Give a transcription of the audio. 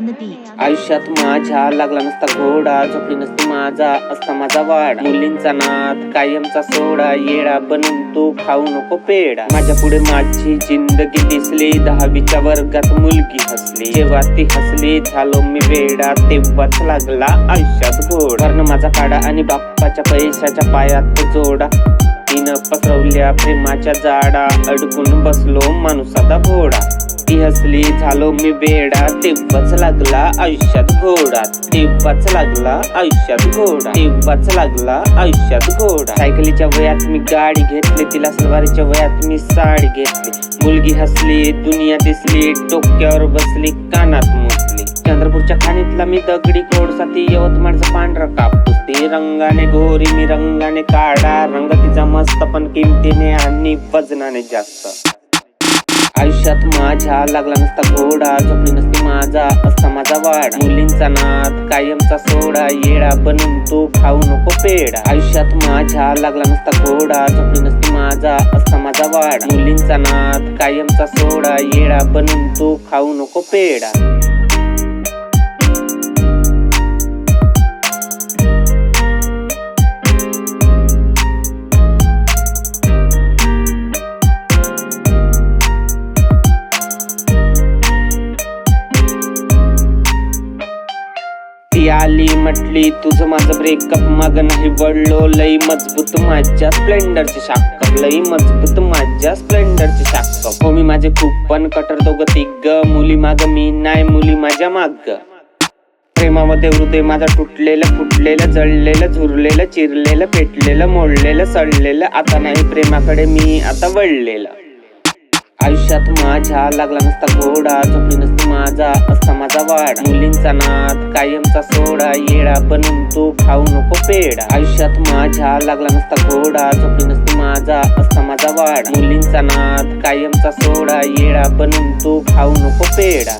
on the beat. आयुष्यात माझ्या लागला नसता घोडा, झोपली नसती माझा असता माझा वाडा. मुलींचा नाद कायमचा सोडा, येडा बनून तू खाऊ नको पेडा. माझ्या पुढे माझी जिंदगी दिसली, 10वीच्या वर्गात मुलगी हसली. जेव्हा ती हसली झालो मी वेडा, तेव्हाच लागला आयुष्यात घोडा. वर्ण माझा काढा आणि बाप्पाच्या पैशाच्या पायात जोडा. तिनं पसरवल्या प्रेमाच्या जाडा, अडकून बसलो माणूस आता भोडा. ती हसली झालो मी वेडा, तेव्हाच लागला आयुष्यात घोडा. तेव्हाच लागला आयुष्यात घोडा. तेव्हाच लागला आयुष्यात घोडा. सायकलीच्या वयात मी गाडी घेतली, तिला सलवारीच्या वयात मी साडी घेतली. मुलगी हसली, दुनिया दिसली, डोक्यावर बसली, कानात मुसली. चंद्रपूरच्या खाणीतला मी दगडी कोळसा, ती यवतमाळचा पांढरा कापूस. ती रंगाने गोरी, मी रंगाने काळा. रंग तिचा मस्त पण किमतीने आणि वजनाने जास्त. आयुष्यात माझ्या लागला नसता घोडा, झोपली नसती माझा असता माझा वाडा. मुलींचा नाद कायमचा सोडा, येडा बनून तू खाऊ नको पेडा. आयुष्यात माझ्या लागला नसता घोडा, झोपली नसती माझा असता माझा वाडा. मुलींचा नाद कायमचा सोडा, येडा बनून तू खाऊ नको पेडा. ती आली म्हटली तुझं माझं ब्रेकअप, माग नाही वळलो, लई मजबूत माझ्या स्प्लेंडरची शाकअप. लई मजबूत माझ्या स्प्लेंडरची शाकअप. हो मी माझे खूप पण कटर दोघं तिघ, मुली माग मी नाही, मुली माझ्या माग. प्रेमामध्ये हृदय माझं तुटलेलं, फुटलेलं, जळलेलं, झुरलेलं, चिरलेलं, पेटलेलं, मोडलेलं, सडलेलं. आता नाही प्रेमाकडे मी आता वळलेलं. आयुष्यात माझ्या लागला नसता घोडा, झोपली नसती माझा असता माझा वाडा. मुलींचा नाद कायमचा सोडा, येडा बनून तू खाऊ नको पेडा. आयुष्यात माझ्या लागला नसता घोडा, झोपली नसती माझा असता माझा वाडा. मुलींचा नाद कायमचा सोडा, येडा बनून तू खाऊ नको पेडा.